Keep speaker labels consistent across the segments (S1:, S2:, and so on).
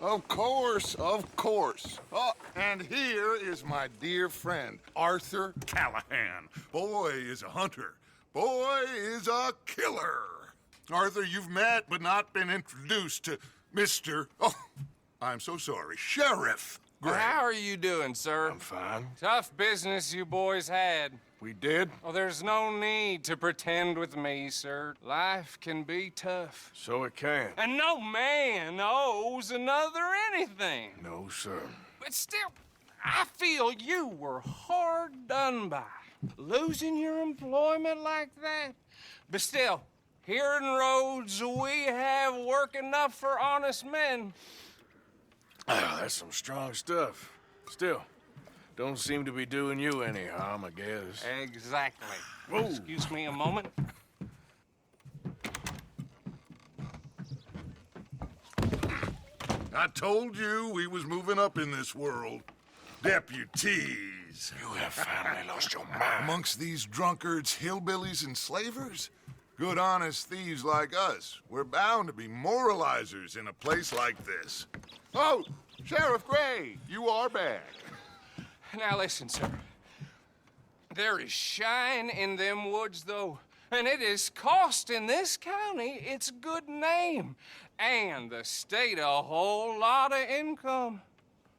S1: Of course, of course. Oh, and here is my dear friend, Arthur Callahan. Boy is a hunter. Boy is a killer. Arthur, you've met but not been introduced to Mr. Oh, I'm so sorry, Sheriff Gray.
S2: How are you doing, sir?
S3: I'm fine.
S2: Tough business you boys had.
S3: We did?
S2: Oh, there's no need to pretend with me, sir. Life can be tough.
S3: So it can.
S2: And no man owes another anything.
S3: No, sir.
S2: But still, I feel you were hard done by. Losing your employment like that. But still, here in Rhodes, we have work enough for honest men.
S3: Ah, that's some strong stuff. Still, don't seem to be doing you any harm, I guess.
S2: Exactly.
S3: Whoa.
S2: Excuse me a moment.
S1: I told you we was moving up in this world. Deputies.
S3: You have finally lost your mind.
S1: Amongst these drunkards, hillbillies, and slavers? Good honest thieves like us. We're bound to be moralizers in a place like this. Oh, Sheriff Gray, you are back.
S2: Now listen, sir. There is shine in them woods, though, and it is costing this county its good name and the state a whole lot of income.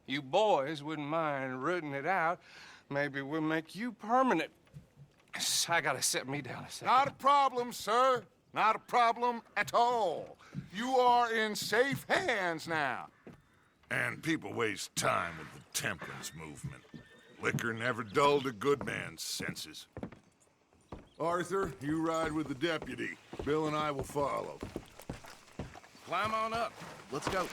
S2: You boys wouldn't mind rooting it out. Maybe we'll make you permanent. I gotta set me down a second.
S1: Not a problem, sir. Not a problem at all. You are in safe hands now. And people waste time with the temperance movement. Liquor never dulled a good man's senses. Arthur, you ride with the deputy. Bill and I will follow.
S4: Climb on up. Let's go.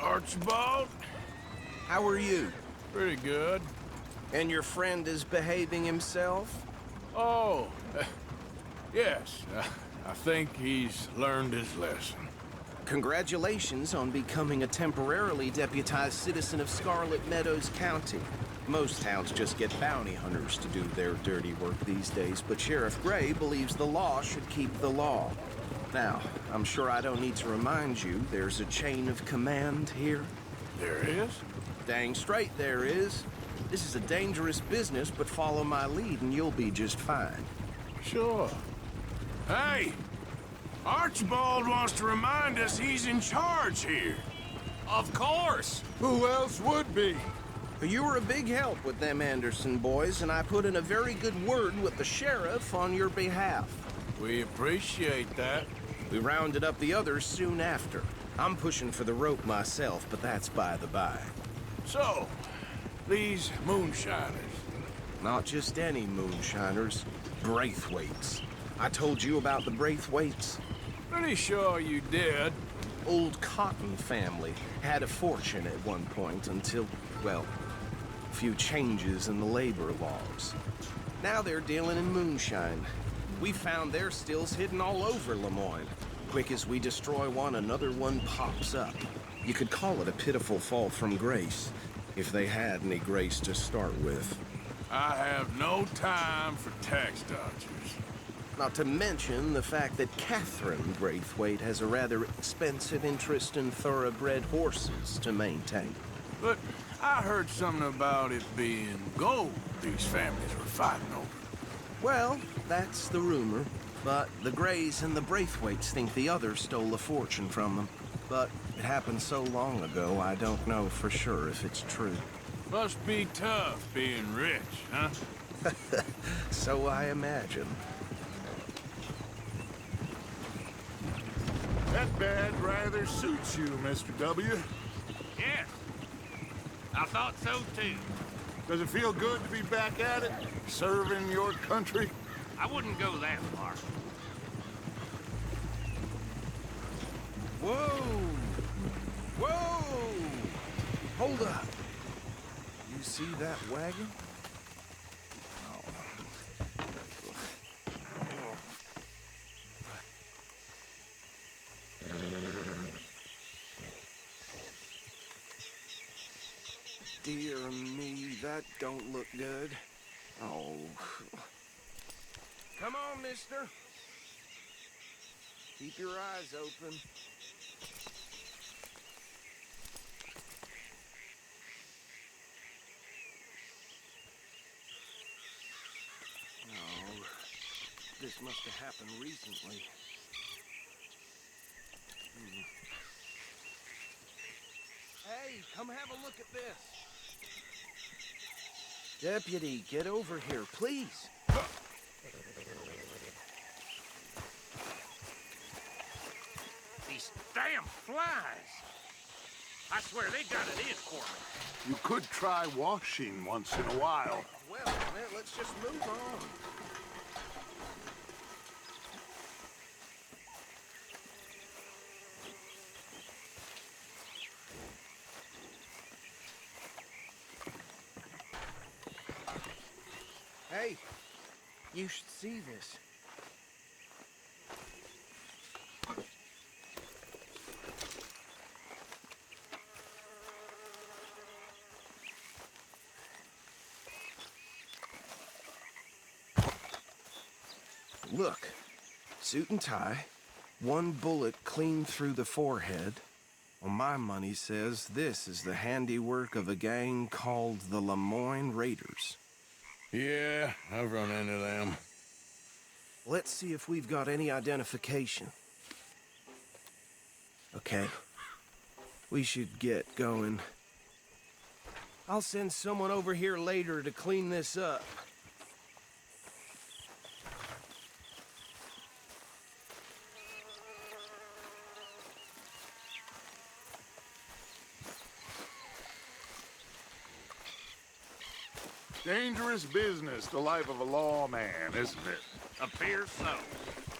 S3: Archibald?
S4: How are you?
S3: Pretty good.
S4: And your friend is behaving himself?
S3: Oh, yes. I think he's learned his lesson.
S4: Congratulations on becoming a temporarily deputized citizen of Scarlet Meadows County. Most towns just get bounty hunters to do their dirty work these days, but Sheriff Gray believes the law should keep the law. Now, I'm sure I don't need to remind you there's a chain of command here.
S3: There is?
S4: Dang straight there is. This is a dangerous business, but follow my lead and you'll be just fine.
S3: Sure. Hey! Archibald wants to remind us he's in charge here.
S2: Of course.
S1: Who else would be?
S4: You were a big help with them Anderson boys, and I put in a very good word with the sheriff on your behalf.
S3: We appreciate that.
S4: We rounded up the others soon after. I'm pushing for the rope myself, but that's by the by.
S3: So, these moonshiners.
S4: Not just any moonshiners, Braithwaites. I told you about the Braithwaites.
S3: Pretty sure you did.
S4: Old Cotton family had a fortune at one point until, well, a few changes in the labor laws. Now they're dealing in moonshine. We found their stills hidden all over Lemoyne. Quick as we destroy one, another one pops up. You could call it a pitiful fall from grace, if they had any grace to start with.
S3: I have no time for tax dodgers.
S4: Not to mention the fact that Catherine Braithwaite has a rather expensive interest in thoroughbred horses to maintain.
S3: But I heard something about it being gold these families were fighting over.
S4: Well, that's the rumor. But the Grays and the Braithwaites think the others stole a fortune from them. But it happened so long ago, I don't know for sure if it's true.
S3: Must be tough being rich, huh?
S4: So I imagine.
S1: That bad rather suits you, Mr. W.
S5: Yes. I thought so too.
S1: Does it feel good to be back at it, serving your country?
S5: I wouldn't go that far.
S4: Whoa! Whoa! Hold up. You see that wagon? Dear me, that don't look good. Oh. Come on, mister. Keep your eyes open. No, this must have happened recently. Hey, come have a look at this. Deputy, get over here, please.
S5: These damn flies! I swear they got it in for me.
S1: You could try washing once in a while.
S4: Well, man, let's just move on. Hey, you should see this. Look, suit and tie, one bullet clean through the forehead. Well, my money says this is the handiwork of a gang called the Lemoyne Raiders.
S3: Yeah, I've run into them.
S4: Let's see if we've got any identification. Okay. We should get going. I'll send someone over here later to clean this up.
S1: Dangerous business, the life of a lawman, isn't it?
S5: Appears so.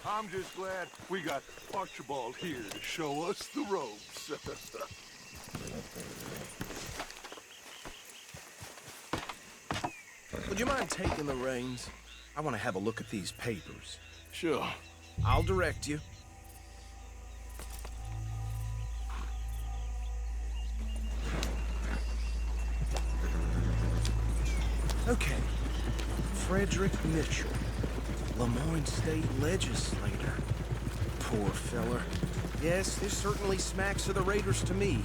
S1: I'm just glad we got Archibald here to show us the ropes.
S4: Would you mind taking the reins? I want to have a look at these papers.
S3: Sure.
S4: I'll direct you. Okay. Frederick Mitchell, Lemoyne State Legislator. Poor feller. Yes, this certainly smacks of the Raiders to me.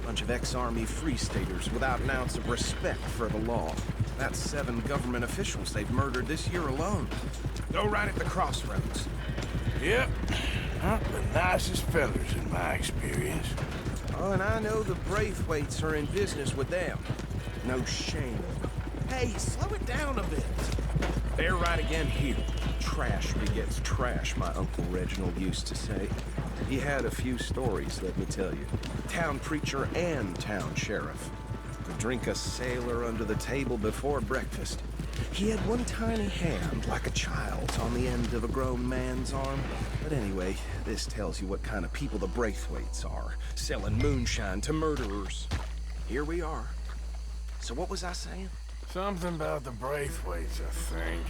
S4: Bunch of ex-Army Free Staters without an ounce of respect for the law. That's 7 government officials they've murdered this year alone. Go right at the crossroads.
S3: Yep. Not the nicest fellers in my experience.
S4: Oh, and I know the Braithwaites are in business with them. No shame. Hey, slow it down a bit. They're right again here. Trash begets trash, my Uncle Reginald used to say. He had a few stories, let me tell you. Town preacher and town sheriff. Could drink a sailor under the table before breakfast. He had one tiny hand, like a child's, on the end of a grown man's arm. But anyway, this tells you what kind of people the Braithwaites are, selling moonshine to murderers. Here we are. So what was I saying?
S3: Something about the Braithwaites, I think.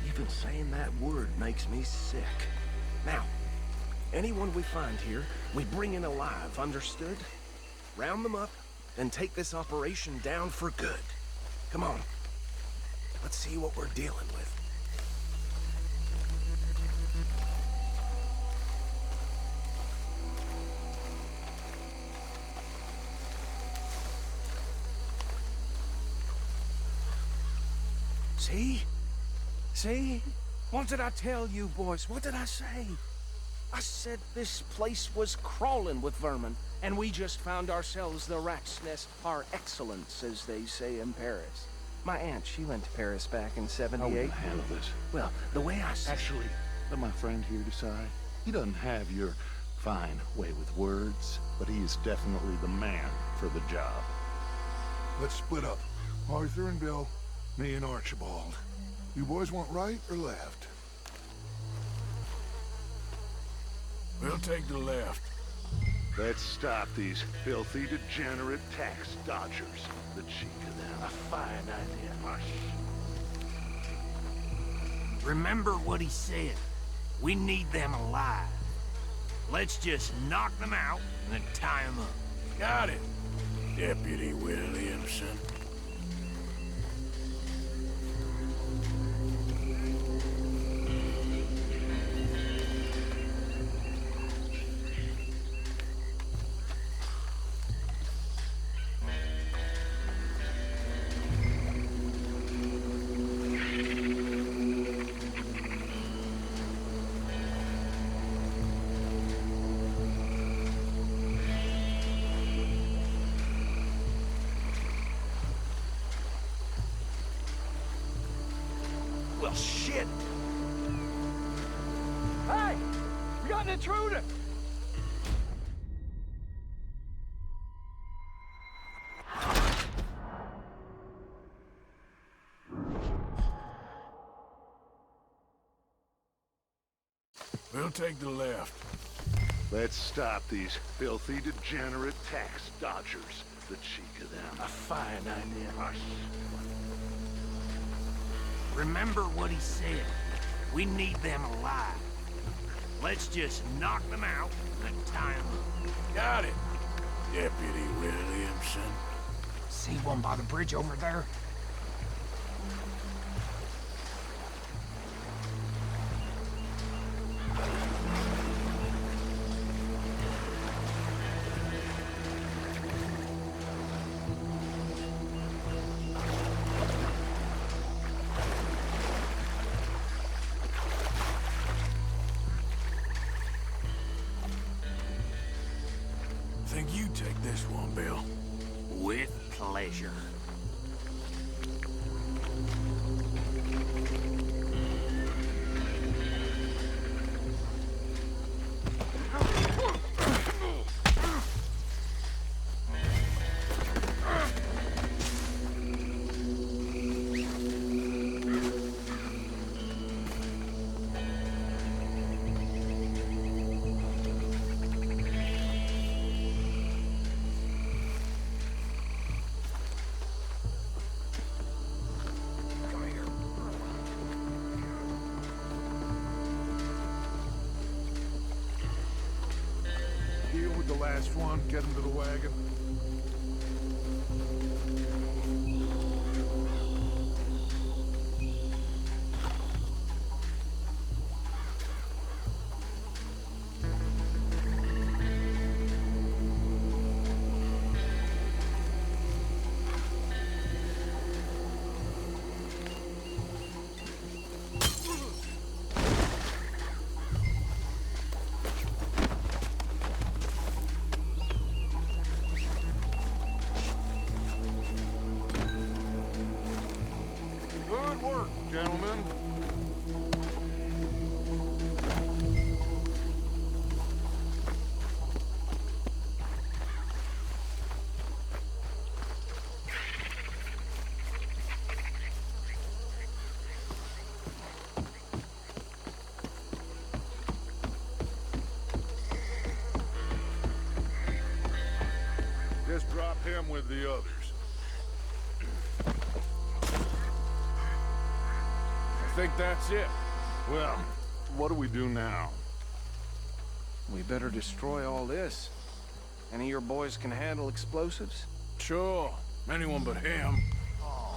S4: Even saying that word makes me sick. Now, anyone we find here, we bring in alive, understood? Round them up, and take this operation down for good. Come on. Let's see what we're dealing with. See? See? What did I tell you, boys? What did I say? I said this place was crawling with vermin, and we just found ourselves the rat's nest par excellence, as they say in Paris. My aunt, she went to Paris back in
S6: I
S4: '78.
S6: wouldn't handle this.
S4: Well, the way I said
S6: Actually, let my friend here decide. He doesn't have your fine way with words, but he is definitely the man for the job.
S1: Let's split up. Arthur and Bill, me and Archibald. You boys want right or left?
S3: We'll take the left.
S6: Let's stop these filthy, degenerate tax dodgers. The cheek of them. A fine idea. Hush.
S5: Remember what he said. We need them alive. Let's just knock them out and then tie them up.
S3: Got it, Deputy Williamson.
S5: Well, shit!
S2: Hey! We got an intruder!
S3: We'll take the left.
S6: Let's stop these filthy, degenerate tax dodgers. The cheek of them.
S3: A fine idea.
S5: Remember what he said. We need them alive. Let's just knock them out and tie them up.
S3: Got it, Deputy Williamson.
S5: See one by the bridge over there?
S3: Think you take this one, Bill.
S5: With pleasure.
S6: Deal with the last one, get him to the wagon. Good work, gentlemen. Just drop him with the others.
S3: I think that's it.
S6: Well, what do we do now?
S4: We better destroy all this. Any of your boys can handle explosives?
S3: Sure. Anyone but him.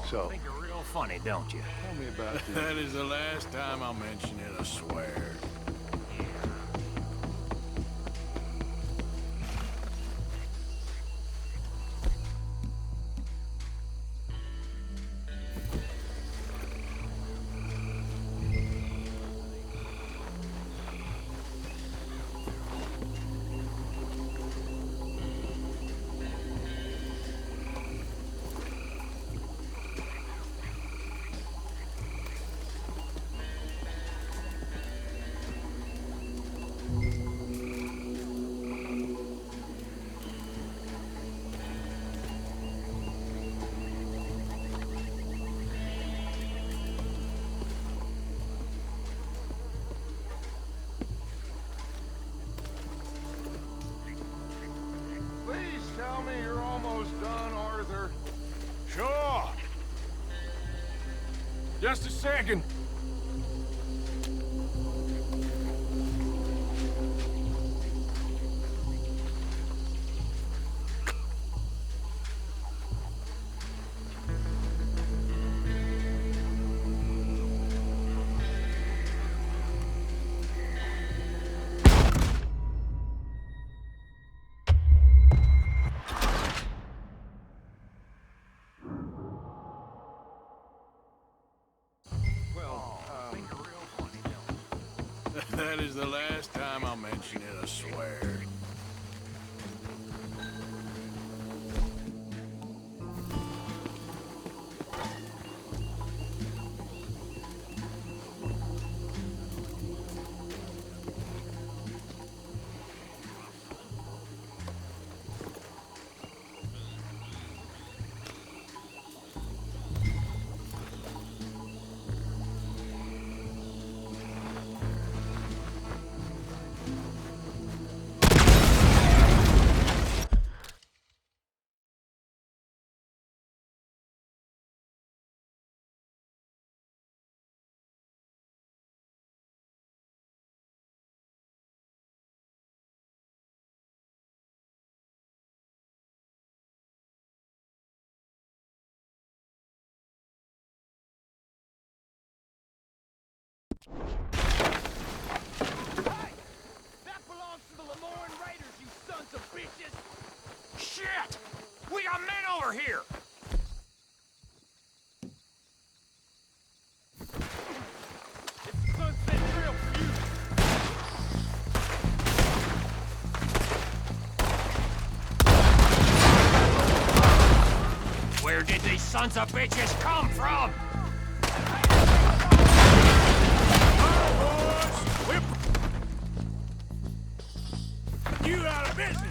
S6: So,
S5: Think you're real funny, don't you?
S6: tell me about this.
S3: That is the last time I'll mention it, I swear.
S6: Please tell me you're almost done, Arthur.
S3: Sure. Just a second. That is the last time I'll mention it, I swear.
S5: sons of bitches come from? You out of business!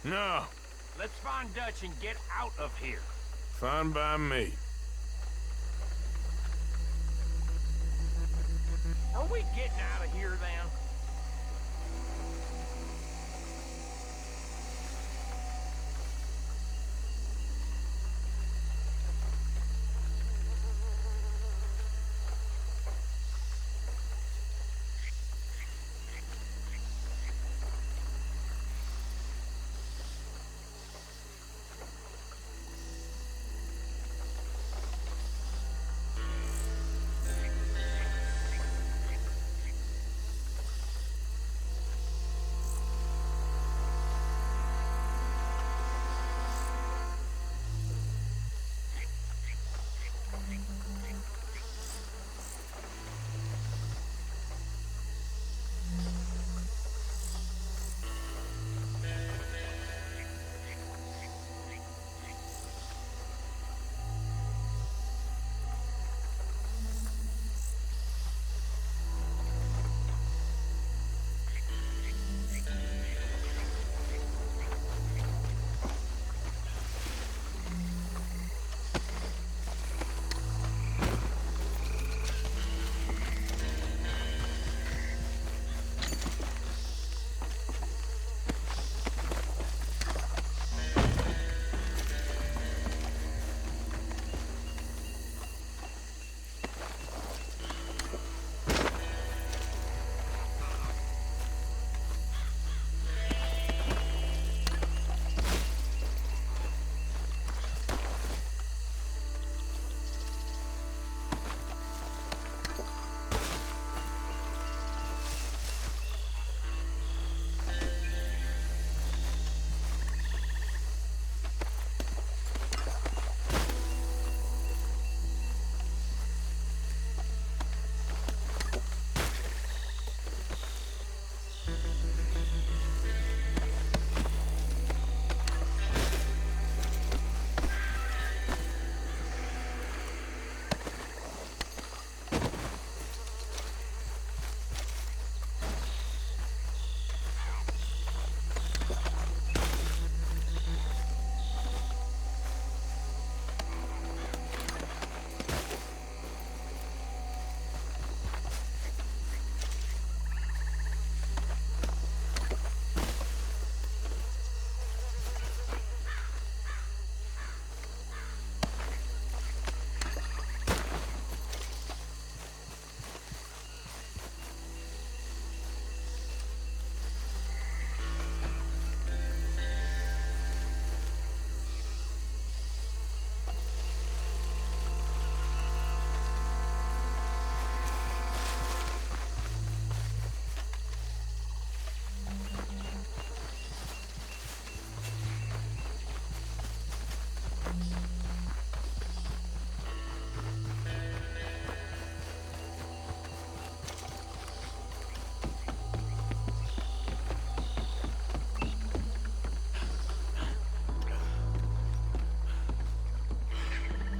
S3: No.
S5: Let's find Dutch and get out of here.
S3: Fine by me.
S5: Are we getting out of here then?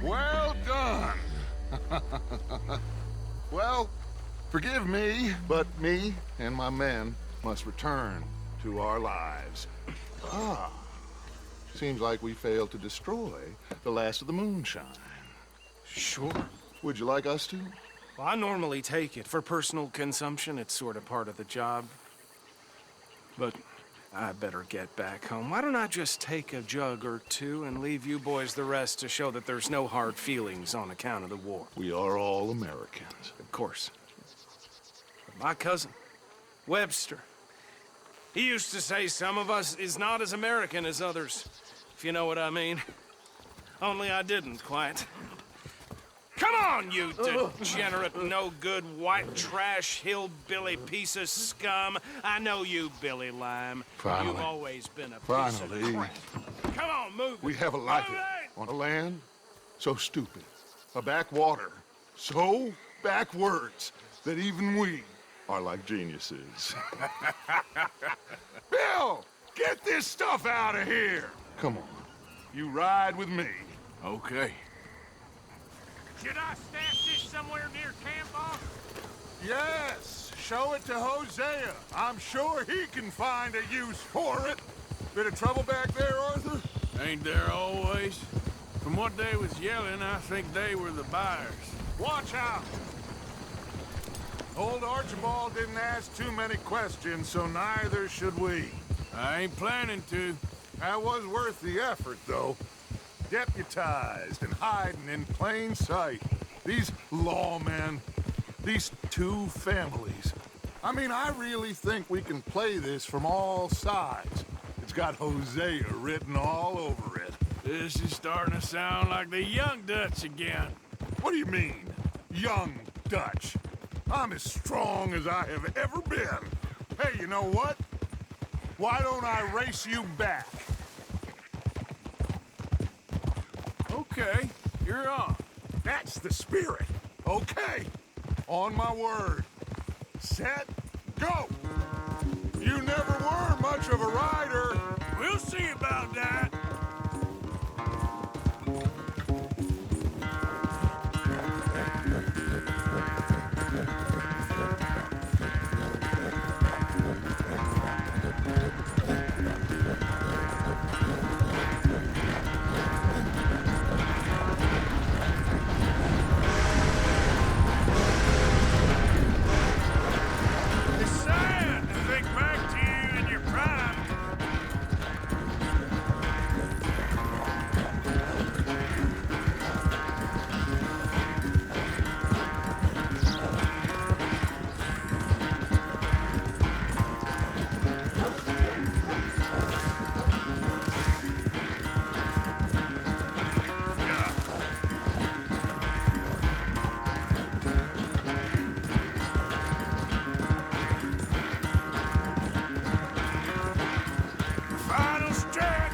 S1: Well done. Well, forgive me, but me and my men must return to our lives. Ah, seems like we failed to destroy the last of the moonshine.
S4: Sure.
S1: Would you like us to?
S4: Well, I normally take it. For personal consumption, it's sort of part of the job. But I better get back home. Why don't I just take a jug or two and leave you boys the rest to show that there's no hard feelings on account of the war?
S1: We are all Americans.
S4: Of course. But my cousin, Webster, he used to say some of us is not as American as others, if you know what I mean. Only I didn't quite. Come on, you degenerate, no-good, white trash, hillbilly piece of scum. I know you, Billy Lime.
S1: Finally.
S4: You've always been a piece
S1: Finally.
S4: of crap. Come on, move it.
S1: We have a life
S4: Move it!
S1: on a land so stupid, a backwater so backwards that even we are like geniuses. Bill, get this stuff out of here! Come on, you ride with me.
S3: Okay.
S5: Should I stash this somewhere near camp, boss?
S1: Yes, show it to Hosea. I'm sure he can find a use for it. Bit of trouble back there, Arthur?
S3: Ain't there always? From what they was yelling, I think they were the buyers.
S1: Watch out! Old Archibald didn't ask too many questions, so neither should we.
S3: I ain't planning to.
S1: That was worth the effort, though. Deputized and hiding in plain sight. These lawmen, these two families. I mean, I really think we can play this from all sides. It's got Hosea written all over it.
S3: This is starting to sound like the Young Dutch again.
S1: What do you mean, young Dutch? I'm as strong as I have ever been. Hey, you know what? Why don't I race you back?
S3: Okay, you're on.
S1: That's the spirit. Okay. On my word. Set, go! You never were much of a rider.
S3: We'll see about that. It's sad to think back to you in your prime. Final stretch.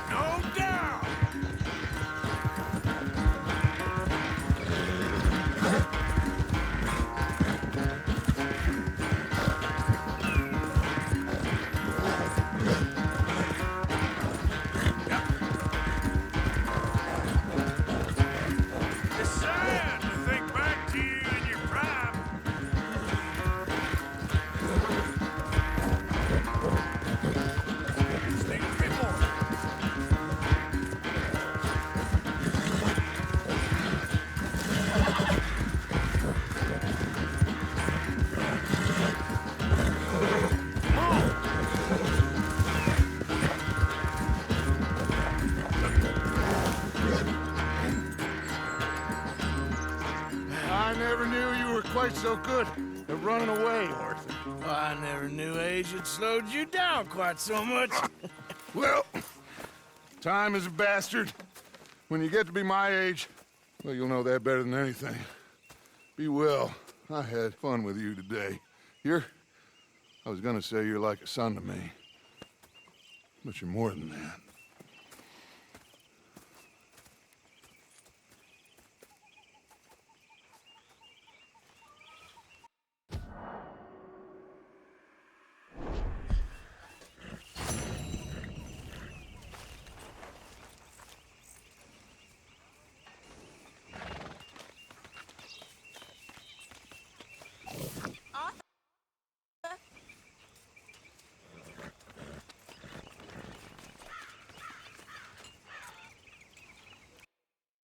S3: No doubt. It's sad to think back to you in your prime. Just need a bit more.
S1: I never knew you were quite so good at running away, Arthur.
S3: I never knew age had slowed you down quite so much.
S1: Well, time is a bastard. When you get to be my age, well, you'll know that better than anything. Be well. I had fun with you today. I was gonna say you're like a son to me. But you're more than that.